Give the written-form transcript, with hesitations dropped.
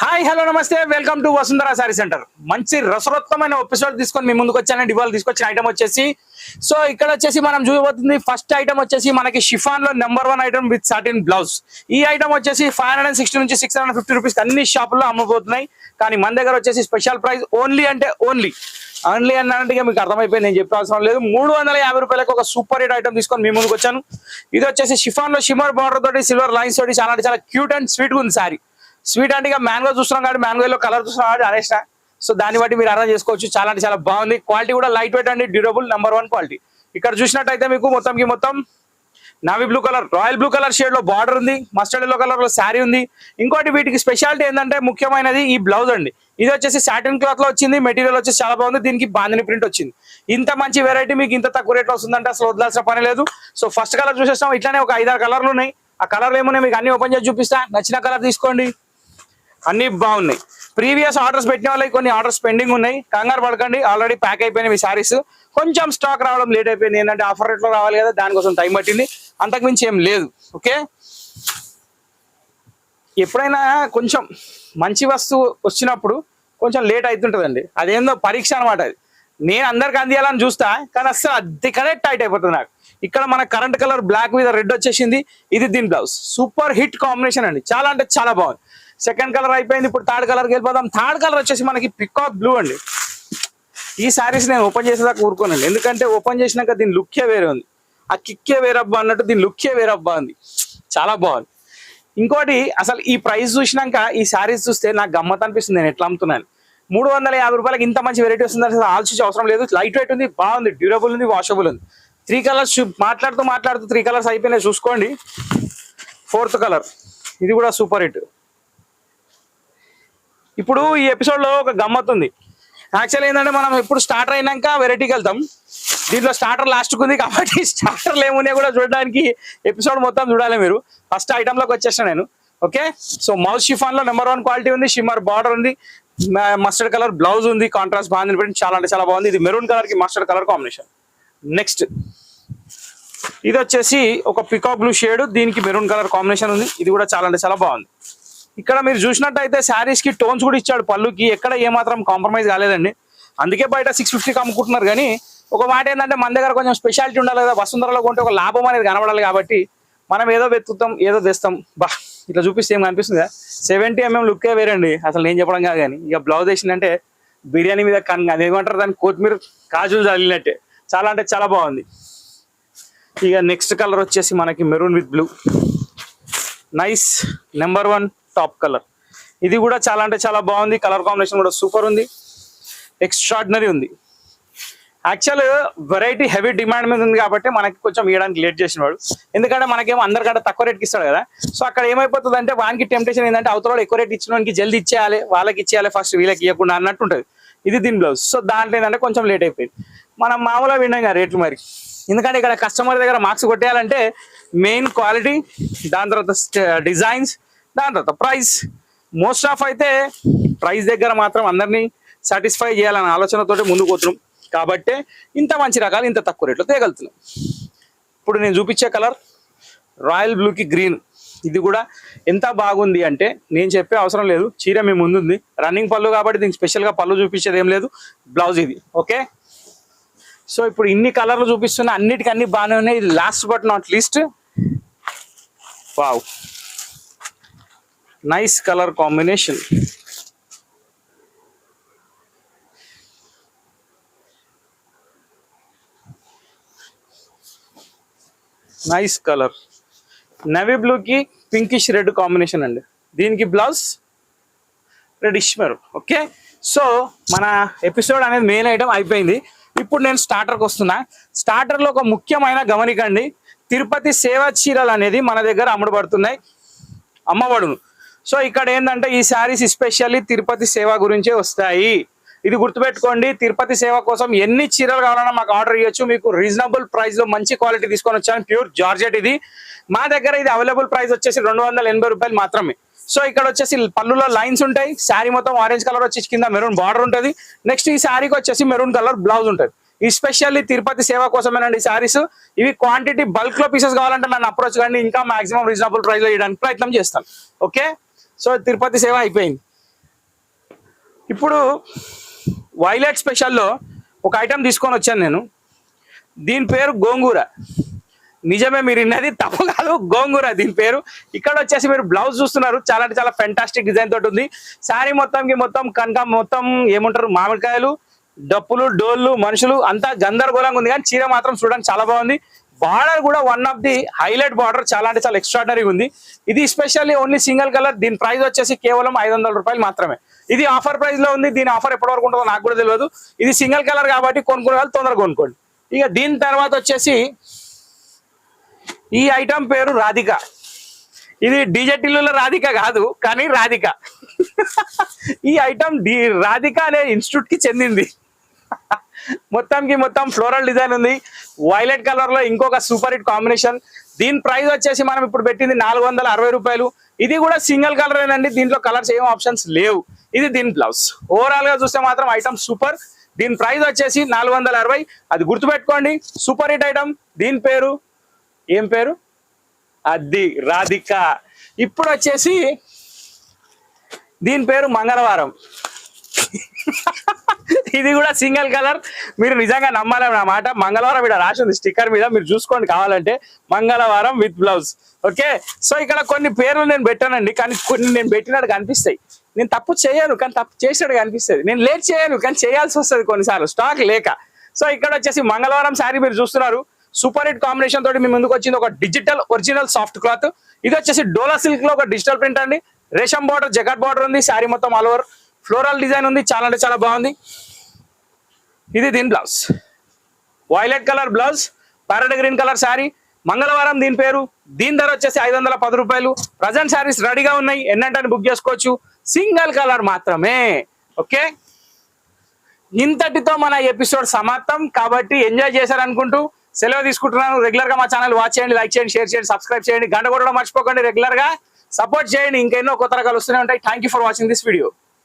Hi hello నమస్తే welcome to Vasundhara sorry centre. మంచి రసవత్తమైన episode తీసుకొని మీ ముందుకు వచ్చానండి. ఇవాళ తీసుకొచ్చిన ఐటమ్ వచ్చేసి సో ఇక్కడ వచ్చేసి మనం చూడబోతుంది ఫస్ట్ ఐటమ్ వచ్చేసి మనకి షిఫాన్ లో number 1 item with satin blouse. ఈ ఐటమ్ వచ్చేసి 560 నుంచి 650 రూపీస్ అన్ని షాపుల్లో అమ్మబోతున్నాయి. కానీ మన దగ్గర వచ్చేసి స్పెషల్ ప్రైస్ ఓన్లీ అంటే ఓన్లీ అన్నట్టుగా మీకు అర్థమైపోయింది, నేను చెప్పాల్సిన లేదు. 350 రూపాయలకు ఒక సూపర్ హిట్ ఐటమ్ తీసుకొని మీ ముందుకు వచ్చాను. ఇది వచ్చేసి షిఫాన్ లో షిమర్ బార్డర్ తోటి సిల్వర్ లైన్స్ తోటి చాలా క్యూట్ అండ్ స్వీట్ గా ఉంది సారీ. స్వీట్ అంటే ఇక మ్యాంగో చూస్తున్నాం కాబట్టి మ్యాంగోలో కలర్ చూస్తున్నాం కాబట్టి అనేసిన సో దాన్ని బట్టి మీరు అర్థం చేసుకోవచ్చు. చాలా బాగుంది. క్వాలిటీ కూడా లైట్ వెయిట్ అండి, డ్యూరబుల్, నెంబర్ 1 క్వాలిటీ. ఇక్కడ చూసినట్టయితే మీకు మొత్తం navy blue colour, royal blue colour shade లో బార్డర్ ఉంది, మస్టర్డ్ ఎల్లో కలర్ లో శారీ ఉంది. ఇంకోటి వీటికి స్పెషాలిటీ ఏంటంటే ముఖ్యమైనది ఈ బ్లౌజ్ అండి. ఇది వచ్చేసి సాటిన్ క్లాత్ లో వచ్చింది, మెటీరియల్ వచ్చేసి చాలా బాగుంది. దీనికి బాందిని ప్రింట్ వచ్చింది. ఇంత మంచి వెరైటీ మీకు ఇంత తక్కువ రేట్లో వస్తుందంటే అసలు వదలాల్సిన పని లేదు. సో ఫస్ట్ కలర్ చూసేస్తాం. ఇట్లానే ఒక 5-6 కలర్లు ఉన్నాయి. ఆ కలర్లు ఏమున్నాయి మీకు అన్ని ఓపెన్ చేసి చూపిస్తా. నచ్చిన కలర్ తీసుకోండి, అన్ని బాగున్నాయి. ప్రీవియస్ ఆర్డర్స్ పెట్టిన వాళ్ళకి కొన్ని ఆర్డర్స్ పెండింగ్ ఉన్నాయి, కంగారు పడకండి. ఆల్రెడీ ప్యాక్ అయిపోయినాయి మీ సారీస్. కొంచెం స్టాక్ రావడం లేట్ అయిపోయింది, ఏంటంటే ఆఫర్ రేట్లో రావాలి కదా, దానికోసం టైం పట్టింది, అంతకుమించి ఏం లేదు. ఓకే, ఎప్పుడైనా కొంచెం మంచి వస్తువు వచ్చినప్పుడు కొంచెం లేట్ అవుతుంటుందండి. అదేందో పరీక్ష అనమాట. అది నేను అందరికి అందియాలని చూస్తా, కానీ అసలు అది కరెక్ట్ టైట్ అయిపోతుంది నాకు. ఇక్కడ మన కరెంట్ కలర్ బ్లాక్ మీద రెడ్ వచ్చేసింది. ఇది దీని బ్లౌజ్. సూపర్ హిట్ కాంబినేషన్ అండి, చాలా అంటే చాలా బాగుంది. సెకండ్ కలర్ అయిపోయింది, ఇప్పుడు థర్డ్ కలర్కి వెళ్ళిపోదాం. థర్డ్ కలర్ వచ్చేసి మనకి పికాక్ బ్లూ అండి. ఈ శారీస్ నేను ఓపెన్ చేసేదాకా ఊరుకోనండి, ఎందుకంటే ఓపెన్ చేసినాక దీని లుక్కే వేరే ఉంది. ఆ కిక్కే వేరబ్బా అన్నట్టు దీని లుక్కే వేరబ్బా ఉంది, చాలా బాగుంది. ఇంకోటి అసలు ఈ ప్రైస్ చూసినాక ఈ శారీస్ చూస్తే నాకు గమ్మత్ అనిపిస్తుంది. నేను ఎట్లా అమ్ముతున్నాను 350 రూపాయలకి ఇంత మంచి వెరైటీ వస్తుంది అసలు ఆలోచించే అవసరం లేదు. లైట్ వెయిట్ ఉంది, బాగుంది, డ్యూరబుల్ ఉంది, వాషబుల్ ఉంది. 3 కలర్స్ మాట్లాడుతూ 3 కలర్స్ అయిపోయినాయి చూసుకోండి. 4th కలర్ ఇది కూడా సూపర్ హిట్. ఇప్పుడు ఈ ఎపిసోడ్ లో ఒక గమ్మత్ ఉంది. యాక్చువల్ ఏంటంటే మనం ఎప్పుడు స్టార్టర్ అయినాక వెరైటీకి వెళ్తాం. దీంట్లో స్టార్టర్ లాస్ట్కి ఉంది కాబట్టి స్టార్టర్లు ఏమున్నాయి కూడా చూడడానికి ఎపిసోడ్ మొత్తం చూడాలి మీరు. ఫస్ట్ ఐటమ్ లోకి వచ్చేసాను నేను. ఓకే, సో మౌస్ షిఫాన్ లో నెంబర్ 1 క్వాలిటీ ఉంది, షిమ్మర్ బార్డర్ ఉంది, మస్టర్డ్ కలర్ బ్లౌజ్ ఉంది, కాంట్రాస్ట్ బాగుంది, ప్రింట్ చాలా అంటే చాలా బాగుంది. ఇది మెరూన్ కలర్ కి మస్టర్డ్ కలర్ కాంబినేషన్. నెక్స్ట్ ఇది వచ్చేసి ఒక పికాక్ బ్లూ షేడ్, దీనికి మెరూన్ కలర్ కాంబినేషన్ ఉంది. ఇది కూడా చాలా అంటే చాలా బాగుంది. ఇక్కడ మీరు చూసినట్టయితే శారీస్ కి టోన్స్ కూడా ఇచ్చాడు పళ్ళుకి, ఎక్కడ ఏమాత్రం కాంప్రమైజ్ కాలేదండి. అందుకే బయట 650 అమ్ముకుంటున్నారు. కానీ ఒక మాట ఏంటంటే మన దగ్గర కొంచెం స్పెషాలిటీ ఉండాలి కదా, వసుంధరలో కొంటే ఒక లాభం అనేది కనబడాలి. కాబట్టి మనం ఏదో వెతుకుతాం, ఏదో తెస్తాం. బా ఇట్లా చూపిస్తే ఏం కనిపిస్తుంది కదా, 70 mm లుక్కే వేరండి. అసలు నేను చెప్పడం కాదు, కానీ ఇక బ్లౌజ్ వేసిందంటే బిర్యానీ మీద అదేమంటారు దాన్ని, కొత్తిమీర కాజులు చల్లినట్టే, చాలా అంటే చాలా బాగుంది. ఇక నెక్స్ట్ కలర్ వచ్చేసి మనకి maroon with blue, nice, number 1 top colour. ఇది కూడా చాలా అంటే చాలా బాగుంది. కలర్ కాంబినేషన్ కూడా సూపర్ ఉంది, ఎక్స్ట్రాడినరీ ఉంది. యాక్చువల్ వెరైటీ హెవీ డిమాండ్ మీద ఉంది కాబట్టి మనకి కొంచెం ఇవ్వడానికి లేట్ చేసినవాడు, ఎందుకంటే మనకేమో అందరికంటే తక్కువ రేట్కి ఇస్తాడు కదా. సో అక్కడ ఏమైపోతుంది అంటే వానికి టెంప్టేషన్ ఏంటంటే అవతల ఎక్కువ రేట్ ఇచ్చిన వానికి జల్దీ ఇచ్చేయాలి, వాళ్ళకి ఇచ్చేయాలి ఫస్ట్, వీళ్ళకి ఇవ్వకుండా అన్నట్టు ఉంటుంది. ఇది దీని బ్లౌజ్. సో దాంట్లో ఏంటంటే కొంచెం లేట్ అయిపోయింది. మనం మామూలుగా విన్నాం కదా రేట్లు మరి, ఎందుకంటే ఇక్కడ కస్టమర్ దగ్గర మార్క్స్ కొట్టేయాలంటే మెయిన్ క్వాలిటీ, దాని తర్వాత డిజైన్స్, దాని తర్వాత ప్రైస్. మోస్ట్ ఆఫ్ అయితే ప్రైస్ దగ్గర మాత్రం అందరినీ సాటిస్ఫై చేయాలనే ఆలోచనతోటి ముందుకు పోతున్నాం కాబట్టి ఇంత మంచి రకాలు ఇంత తక్కువ రేట్లో తేగలుగుతున్నాం. ఇప్పుడు నేను చూపించే కలర్ రాయల్ బ్లూకి గ్రీన్. ఇది కూడా ఎంత బాగుంది అంటే నేను చెప్పే అవసరం లేదు, చీర మీ ముందుంది. రన్నింగ్ పళ్ళు కాబట్టి దీనికి స్పెషల్గా పళ్ళు చూపించేది ఏం లేదు, బ్లౌజ్ ఇది. ఓకే, సో ఇప్పుడు ఇన్ని కలర్లు చూపిస్తున్నా, అన్నిటికీ అన్ని బాగానే ఉన్నాయి. ఇది last but not least, wow, nice colour combination. Nice colour, navy blue కి పింకిష్ రెడ్ కాంబినేషన్ అండి. దీనికి blouse reddish maroon. Okay, so మన ఎపిసోడ్ అనేది మెయిన్ ఐటమ్ అయిపోయింది. ఇప్పుడు నేను స్టార్టర్కి వస్తున్నా. స్టార్టర్లో ఒక ముఖ్యమైన గమనికండి, తిరుపతి సేవా చీరలు అనేది మన దగ్గర అమ్మబడును. సో ఇక్కడ ఏంటంటే ఈ శారీస్ ఎస్పెషల్లీ తిరుపతి సేవ గురించే వస్తాయి. ఇది గుర్తుపెట్టుకోండి. తిరుపతి సేవ కోసం ఎన్ని చీరలు కావాలన్నా మాకు ఆర్డర్ ఇవ్వచ్చు. మీకు రీజనబుల్ ప్రైస్ లో మంచి క్వాలిటీ తీసుకొని వచ్చాను. ప్యూర్ జార్జెట్ ఇది మా దగ్గర. ఇది అవైలబుల్ ప్రైస్ వచ్చేసి 280 రూపాయలు మాత్రమే. సో ఇక్కడ వచ్చేసి పళ్ళులో లైన్స్ ఉంటాయి. శారీ మొత్తం ఆరెంజ్ కలర్ వచ్చేసి కింద మెరూన్ బార్డర్ ఉంటుంది. నెక్స్ట్ ఈ శారీకి వచ్చేసి మెరూన్ కలర్ బ్లౌజ్ ఉంటుంది. ఎస్పెషల్లీ తిరుపతి సేవ కోసమేనండి ఈ శారీస్. ఇవి క్వాంటిటీ బల్క్ లో పీసెస్ కావాలంటే నన్ను అప్రోచ్ కండి, ఇంకా మాక్సిమం రీజనబుల్ ప్రైస్ లో ఇవ్వడానికి ప్రయత్నం చేస్తాను. ఓకే, సో తిరుపతి సేవ అయిపోయింది. ఇప్పుడు వైలెట్ స్పెషల్లో ఒక ఐటమ్ తీసుకొని వచ్చాను నేను. దీని పేరు గోంగూర. నిజమే, మీరు విన్నది తప్పు కాదు, గోంగూర దీని పేరు. ఇక్కడ వచ్చేసి మీరు బ్లౌజ్ చూస్తున్నారు, చాలా అంటే చాలా ఫెంటాస్టిక్ డిజైన్ తోటి ఉంది. శారీ మొత్తం కనుక మొత్తం ఏమంటారు, మామిడికాయలు, డప్పులు, డోళ్ళు, మనుషులు అంతా గందరగోళంగా ఉంది. కానీ చీర మాత్రం చూడడానికి చాలా బాగుంది. బార్డర్ కూడా one of the highlight border, చాలా అంటే చాలా ఎక్స్ట్రాడనరీ ఉంది. ఇది స్పెషల్లీ ఓన్లీ సింగిల్ కలర్. దీని ప్రైస్ వచ్చేసి కేవలం 500 రూపాయలు మాత్రమే. ఇది ఆఫర్ ప్రైస్ లో ఉంది. దీని ఆఫర్ ఎప్పటి వరకు ఉంటుందో నాకు కూడా తెలియదు. ఇది సింగిల్ కలర్ కాబట్టి కొనుక్కునే వాళ్ళు తొందరగా కొనుక్కోండి. ఇక దీని తర్వాత వచ్చేసి ఈ ఐటమ్ పేరు రాధిక. ఇది డీజే టిల్లుల రాధిక కాదు, కానీ రాధిక. ఈ ఐటమ్ రాధిక అనే ఇన్స్టిట్యూట్ కి చెందింది. మొత్తం ఫ్లోరల్ డిజైన్ ఉంది. వైలెట్ కలర్ లో ఇంకొక సూపర్ హిట్ కాంబినేషన్. దీని ప్రైస్ వచ్చేసి మనం ఇప్పుడు పెట్టింది 460 రూపాయలు. ఇది కూడా సింగిల్ కలర్ ఏనండి, దీంట్లో కలర్స్ ఏం ఆప్షన్స్ లేవు. ఇది దీని బ్లౌజ్. ఓవరాల్ గా చూస్తే మాత్రం ఐటమ్ సూపర్. దీని ప్రైస్ వచ్చేసి 460. అది గుర్తుపెట్టుకోండి, సూపర్ హిట్ ఐటమ్. దీని పేరు ఏం పేరు? అది రాధిక. ఇప్పుడు వచ్చేసి దీని పేరు మంగళవారం. ఇది కూడా సింగిల్ కలర్. మీరు నిజంగా నమ్మాలని నా మాట. మంగళవారం ఇక్కడ రాసి ఉంది స్టిక్కర్ మీద, మీరు చూసుకోండి కావాలంటే. మంగళవారం విత్ బ్లౌజ్. ఓకే, సో ఇక్కడ కొన్ని పేర్లు నేను పెట్టానండి, కానీ కొన్ని నేను పెట్టినట్టు కనిపిస్తాయి. నేను తప్పు చేయను, కానీ తప్పు చేసినట్టు కనిపిస్తుంది. నేను లేట్ చేయను, కానీ చేయాల్సి వస్తుంది కొన్నిసార్లు స్టాక్ లేక. సో ఇక్కడ వచ్చేసి మంగళవారం శారీ మీరు చూస్తున్నారు. సూపర్ హిట్ కాంబినేషన్ తోటి మీ ముందుకు వచ్చింది ఒక డిజిటల్ ఒరిజినల్ సాఫ్ట్ క్లాత్. ఇది వచ్చేసి డోలా సిల్క్ లో ఒక డిజిటల్ ప్రింట్ అండి. రేషం బార్డర్, జగట్ బార్డర్ ఉంది. శారీ మొత్తం ఆల్ ఓవర్ ఫ్లోరల్ డిజైన్ ఉంది. చాలా అంటే చాలా బాగుంది. ఇది దీని blouse. Violet colour blouse, parrot green colour sari. మంగళవారం దీని పేరు. దీని ధర వచ్చేసి 510 రూపాయలు. ప్రజెంట్ శారీస్ రెడీగా ఉన్నాయి, ఎన్నంటే బుక్ చేసుకోవచ్చు. సింగిల్ కలర్ మాత్రమే. ఓకే, ఇంతటితో మన ఎపిసోడ్ సమాప్తం. కాబట్టి ఎంజాయ్ చేశారనుకుంటూ సెలవు తీసుకుంటున్నాను. రెగ్యులర్ గా మా ఛానల్ వాచ్ చేయండి, లైక్ చేయండి, షేర్ చేయండి, సబ్స్క్రైబ్ చేయండి, గంట కొట్టడం మర్చిపోకండి. రెగ్యులర్ గా సపోర్ట్ చేయండి. ఇంకెన్నో కొత్త రకాలు వస్తూనే ఉంటాయి. Thank you for watching this video.